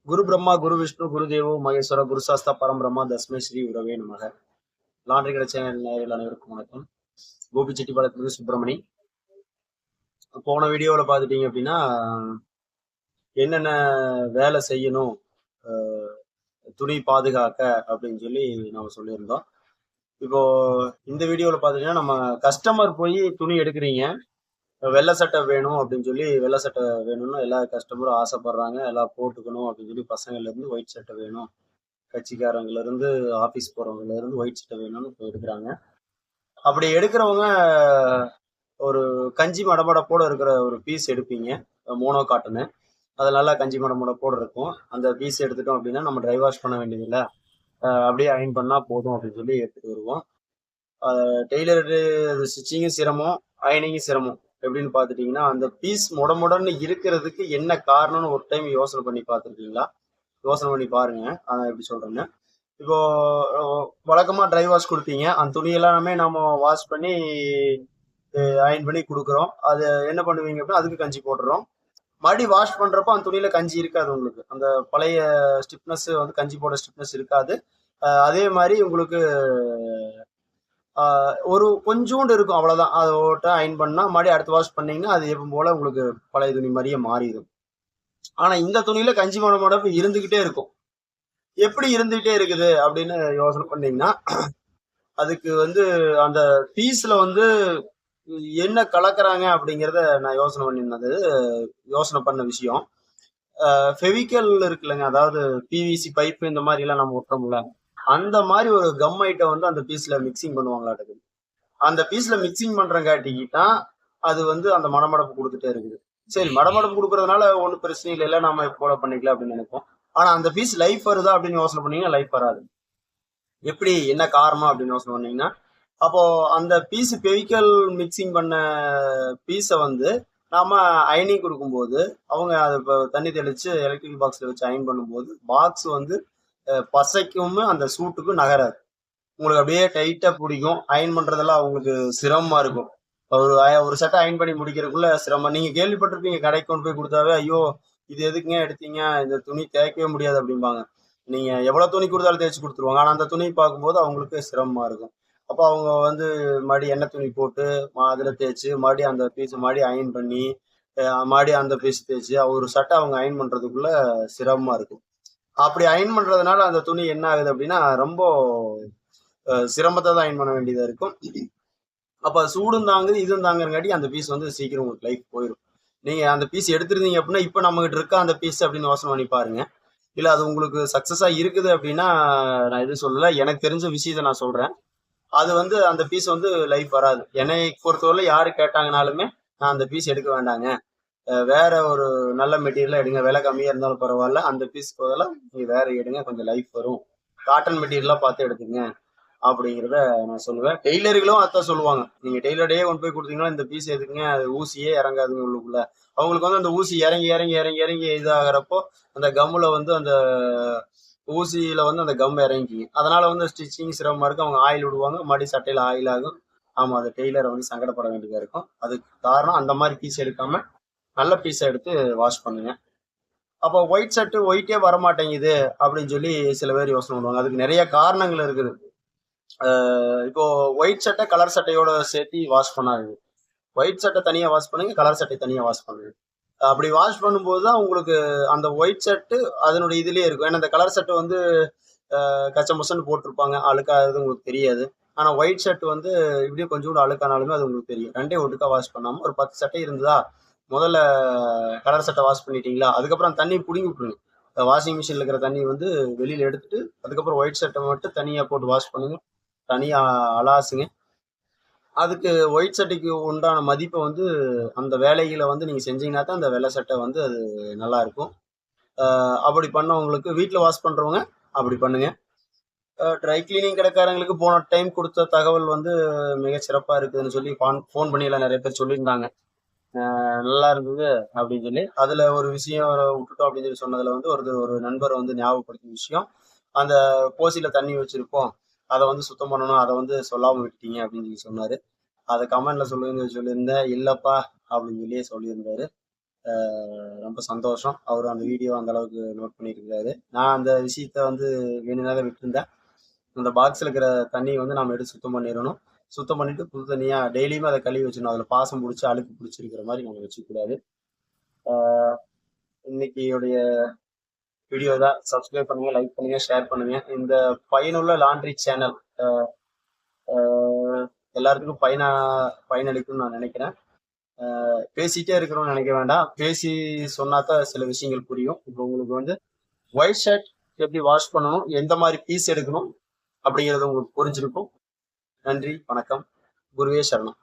குரு பிரம்மா, குரு விஷ்ணு, குரு தேவோ மகேஸ்வர, குரு சாஸ்தா பரம்பிரம்மா, தஸ்மை ஸ்ரீ உறவே நமக. லாண்டரி கடை சேனல் நேயர்கள் அனைவருக்கும் வணக்கம். கோபிச்செட்டிப்பாளையத்திலிருந்து சுப்பிரமணி. போன வீடியோவில் பார்த்துட்டீங்க அப்படின்னா என்னென்ன வேலை செய்யணும் துணி பாதுகாக்க அப்படின்னு சொல்லி நம்ம சொல்லியிருந்தோம். இப்போ இந்த வீடியோவில் பார்த்துட்டீங்கன்னா நம்ம கஸ்டமர் போய் துணி எடுக்கிறீங்க, வெள்ளை சட்டை வேணும் அப்படின்னு சொல்லி வெள்ளை சட்டை வேணும்னு எல்லா கஸ்டமரும் ஆசைப்படுறாங்க. எல்லாம் போட்டுக்கணும் அப்படின்னு சொல்லி பசங்கள்லேருந்து ஒயிட் சட்டை வேணும், கட்சிக்காரங்கள்ல இருந்து ஆஃபீஸ் போறவங்கல இருந்து ஒயிட் சட்டை வேணும்னு போய் எடுக்கிறாங்க. அப்படி எடுக்கிறவங்க ஒரு கஞ்சி மடமடப்போட இருக்கிற ஒரு பீஸ் எடுப்பீங்க, மோனோ காட்டனு. அது நல்லா கஞ்சி மடமடப்போட இருக்கும். அந்த பீஸ் எடுத்துட்டோம் அப்படின்னா நம்ம ட்ரை வாஷ் பண்ண வேண்டியதில்லை, அப்படியே அயன் பண்ணா போதும் அப்படின்னு சொல்லி எடுத்துட்டு வருவோம். டெய்லரு ஸ்டிச்சிங்கும் சிரமம், அயனிங்கும் சிரமம். எப்படின்னு பார்த்துட்டீங்கன்னா அந்த பீஸ் முடமுடன்னு இருக்கிறதுக்கு என்ன காரணம்னு ஒரு டைம் யோசனை பண்ணி பார்த்துருக்கீங்களா? யோசனை பண்ணி பாருங்க. அதான் எப்படி சொல்றேன்னு. இப்போ வழக்கமா ட்ரை வாஷ் கொடுப்பீங்க, அந்த துணி எல்லாமே நம்ம வாஷ் பண்ணி அயன் பண்ணி கொடுக்குறோம். அது என்ன பண்ணுவீங்க அப்படின்னா அதுக்கு கஞ்சி போட்டுறோம். மறுபடி வாஷ் பண்றப்போ அந்த துணியில கஞ்சி இருக்காது, உங்களுக்கு அந்த பழைய ஸ்டிப்னஸ் வந்து கஞ்சி போட ஸ்டிப்னஸ் இருக்காது. அதே மாதிரி உங்களுக்கு ஒரு கொஞ்சோண்டு இருக்கும், அவ்வளவுதான். அதை ஓட்ட அயன் பண்ணா மறுபடியும் அடுத்து வாஷ் பண்ணீங்கன்னா அது எப்பவும் போல உங்களுக்கு பழைய துணி மாதிரியே மாறிடும். ஆனா இந்த துணியில கஞ்சி மடமடப்பு இருந்துகிட்டே இருக்கும். எப்படி இருந்துகிட்டே இருக்குது அப்படின்னு யோசனை பண்ணீங்கன்னா அதுக்கு வந்து அந்த பீஸ்ல வந்து என்ன கலக்குறாங்க அப்படிங்கிறத நான் யோசனை பண்ண விஷயம். ஃபெவிக்கல் இருக்குல்லங்க, அதாவது பிவிசி பைப் இந்த மாதிரி எல்லாம் நம்ம ஒட்டுறோம்ல, அந்த மாதிரி ஒரு கம் ஐட்டம் வந்து அந்த பீஸ்ல மிக்சிங் பண்ணுவாங்களாட்டுக்கு. அந்த பீஸ்ல மிக்சிங் பண்றங்காட்டிக்கு தான் அது வந்து அந்த மடமடப்பு கொடுத்துட்டே இருக்குது. சரி, மடமடப்பு கொடுக்கறதுனால ஒன்றும் பிரச்சனை இல்லை, நம்ம போல பண்ணிக்கலாம் அப்படின்னு நினைப்போம். ஆனா அந்த பீஸ் லைஃப் வருதா அப்படின்னு யோசனை பண்ணீங்கன்னா லைஃப் வராது. எப்படி, என்ன காரணம் அப்படின்னு யோசனை பண்ணீங்கன்னா, அப்போ அந்த பீஸ் ஃபெவிக்கல் மிக்சிங் பண்ண பீஸை வந்து நாம அயனிங் கொடுக்கும்போது அவங்க அதை தண்ணி தெளிச்சு எலக்ட்ரிக் பாக்ஸ்ல வச்சு அயன் பண்ணும்போது பாக்ஸ் வந்து பசைக்கும் அந்த சூட்டுக்கும் நகராது. உங்களுக்கு அப்படியே டைட்டா பிடிக்கும். அயன் பண்றதெல்லாம் அவங்களுக்கு சிரமமா இருக்கும். ஒரு சட்டை அயன் பண்ணி முடிக்கிறதுக்குள்ள சிரமம். நீங்க கேள்விப்பட்டிருப்பீங்க, கடைக்கு கொண்டு போய் கொடுத்தாவே ஐயோ இது எதுக்குங்க எடுத்தீங்க, இந்த துணி தேய்க்கவே முடியாது அப்படிம்பாங்க. நீங்க எவ்வளவு துணி கொடுத்தாலும் தேய்ச்சி கொடுத்துருவாங்க. ஆனா அந்த துணி பார்க்கும்போது அவங்களுக்கு சிரமமா இருக்கும். அப்போ அவங்க வந்து மறுபடியும் எண்ணெய் துணி போட்டு அதில் தேய்ச்சி மறுபடியும் அந்த பீஸ் மறுபடியும் அயன் பண்ணி மறுபடியும் அந்த பீஸ் தேய்ச்சி ஒரு சட்டை அவங்க அயன் பண்ணுறதுக்குள்ள சிரமமாக இருக்கும். அப்படி அயன் பண்ணுறதுனால அந்த துணி என்ன ஆகுது அப்படின்னா ரொம்ப சிரமத்தை தான் அயன் பண்ண வேண்டியதாக இருக்கும். அப்போ சூடும் தாங்குது இதுவும் தாங்குறங்காட்டி அந்த பீஸ் வந்து சீக்கிரம் உங்களுக்கு லைஃப் போயிடும். நீங்கள் அந்த பீஸ் எடுத்துருந்தீங்க அப்படின்னா இப்போ நம்மகிட்ட இருக்க அந்த பீஸ் அப்படின்னு யோசனை பண்ணி பாருங்க. இல்லை அது உங்களுக்கு சக்ஸஸாக இருக்குது அப்படின்னா நான் எதுவும் சொல்லலை, எனக்கு தெரிஞ்ச விஷயத்தை நான் சொல்கிறேன். அது வந்து அந்த பீஸ் வந்து லைஃப் வராது. என்னை பொறுத்தவரை யாரு கேட்டாங்கனாலுமே நான் அந்த பீஸ் எடுக்க வேண்டாங்க, வேற ஒரு நல்ல மெட்டீரியலா எடுங்க, விலை கம்மியா இருந்தாலும் பரவாயில்ல, அந்த பீஸ் பதிலாக நீங்க வேற எடுங்க, கொஞ்சம் லைஃப் வரும், காட்டன் மெட்டீரியலா பார்த்து எடுத்துங்க அப்படிங்கிறத நான் சொல்லுவேன். டெய்லர்களும் அதான் சொல்லுவாங்க. நீங்க டெய்லரையே கொண்டு போய் கொடுத்தீங்கன்னா இந்த பீஸ் எதுக்குங்க, அது ஊசியே இறங்காதுங்க உள்ளுக்குள்ள. அவங்களுக்கு வந்து அந்த ஊசி இறங்கி இறங்கி இறங்கி இறங்கி இதாகிறப்போ அந்த கம்முல வந்து அந்த ஊசியில வந்து அந்த கம் இறங்கி அதனால வந்து ஸ்டிச்சிங் சிரமமா இருக்கு. அவங்க ஆயில் விடுவாங்க, மறுபடியும் சட்டையில ஆயில் ஆகும். ஆமா, அந்த டெய்லரை வந்து சங்கடப்பட வேண்டியதா இருக்கும். அதுக்கு காரணம் அந்த மாதிரி பீஸ் எடுக்காம நல்ல பீஸை எடுத்து வாஷ் பண்ணுங்க. அப்போ ஒயிட் ஷர்ட் ஒயிட்டே வரமாட்டேங்குது அப்படின்னு சொல்லி சில பேர் யோசனை பண்ணுவாங்க. அதுக்கு நிறைய காரணங்கள் இருக்குது. இப்போ ஒயிட் சட்டை கலர் சட்டையோட சேர்த்து வாஷ் பண்ணாது. ஒயிட் சட்டை தனியா வாஷ் பண்ணுங்க, கலர் சட்டை தனியா வாஷ் பண்ணுங்க. அப்படி வாஷ் பண்ணும்போது தான் உங்களுக்கு அந்த ஒயிட் ஷர்ட்டு அதனுடைய இதுலயே இருக்கும். ஏன்னா இந்த கலர் ஷர்ட் வந்து கச்ச முசன்னு போட்டிருப்பாங்க, அழுக்காது உங்களுக்கு தெரியாது. ஆனா ஒயிட் ஷர்ட் வந்து இப்படியும் கொஞ்சம் கூட அழுக்கானாலுமே அது உங்களுக்கு தெரியும். ரெண்டே ஒட்டுக்கா வாஷ் பண்ணாம ஒரு 10 சட்டை இருந்ததா முதல்ல கலர் சட்டை வாஷ் பண்ணிட்டீங்களா, அதுக்கப்புறம் தண்ணி பிடுங்கி விட்டுருங்க. வாஷிங் மிஷின்ல இருக்கிற தண்ணி வந்து வெளியில எடுத்துட்டு அதுக்கப்புறம் ஒயிட் ஷர்ட்டை மட்டும் தனியா போட்டு வாஷ் பண்ணுங்க, தனியா அலாசுங்க. அதுக்கு ஒயிட் சட்டைக்கு உண்டான மதிப்பை வந்து அந்த வேலைகளை வந்து நீங்க செஞ்சீங்கன்னா தான் அந்த வெள்ளை சட்டை வந்து அது நல்லா இருக்கும். அப்படி பண்ணவங்களுக்கு வீட்டில் வாஷ் பண்றவங்க அப்படி பண்ணுங்க. ட்ரை கிளீனிங் கடைக்காரங்களுக்கு போன டைம் கொடுத்த தகவல் வந்து மிக சிறப்பா இருக்குதுன்னு சொல்லி ஃபோன் பண்ணி எல்லாம் நிறைய பேர் சொல்லியிருந்தாங்க. நல்லா இருந்தது அப்படின்னு சொல்லி. அதுல ஒரு விஷயம் விட்டுட்டோம் அப்படின்னு சொல்லி சொன்னதுல வந்து ஒரு நண்பர் வந்து ஞாபகப்படுத்திய விஷயம், அந்த போசியில தண்ணி வச்சிருப்போம், அதை வந்து சுத்தம் பண்ணணும், அதை வந்து சொல்லாம விட்டீங்க அப்படின்னு சொல்லி சொன்னாரு. அதை கமெண்ட்ல சொல்லுங்க சொல்லியிருந்தேன். இல்லப்பா அப்படின்னு சொல்லியே சொல்லியிருந்தாரு. ரொம்ப சந்தோஷம். அவரு அந்த வீடியோ அந்த அளவுக்கு நோட் பண்ணியிருக்காரு. நான் அந்த விஷயத்த வந்து வேணும்னாதான் விட்டுருந்தேன். அந்த பாக்ஸ்ல இருக்கிற தண்ணியை வந்து நம்ம எடுத்து சுத்தம் பண்ணிடணும். சுத்தம் பண்ணிட்டு புது தண்ணியா டெய்லியுமே அதை கழுவி வச்சிடணும். அதுல பாசம் பிடிச்சி அழுக்கு பிடிச்சிருக்கிற மாதிரி நம்ம வச்சுக்கூடாது. இன்னைக்கு வீடியோ தான். சப்ஸ்கிரைப் பண்ணுங்க, லைக் பண்ணுங்க, ஷேர் பண்ணுங்க. இந்த பயனுள்ள லாண்ட்ரி சேனல் எல்லாத்துக்கும் பயனளிக்கும்னு நான் நினைக்கிறேன். பேசிட்டே இருக்கிறோம்னு நினைக்க வேண்டாம். பேசி சொன்னாதான் சில விஷயங்கள் புரியும். இப்போ உங்களுக்கு வந்து ஒயிட் ஷர்ட் எப்படி வாஷ் பண்ணணும், எந்த மாதிரி பீஸ் எடுக்கணும் அப்படிங்கிறது உங்களுக்கு புரிஞ்சிருக்கும். நன்றி, வணக்கம். குருவே சரணம்.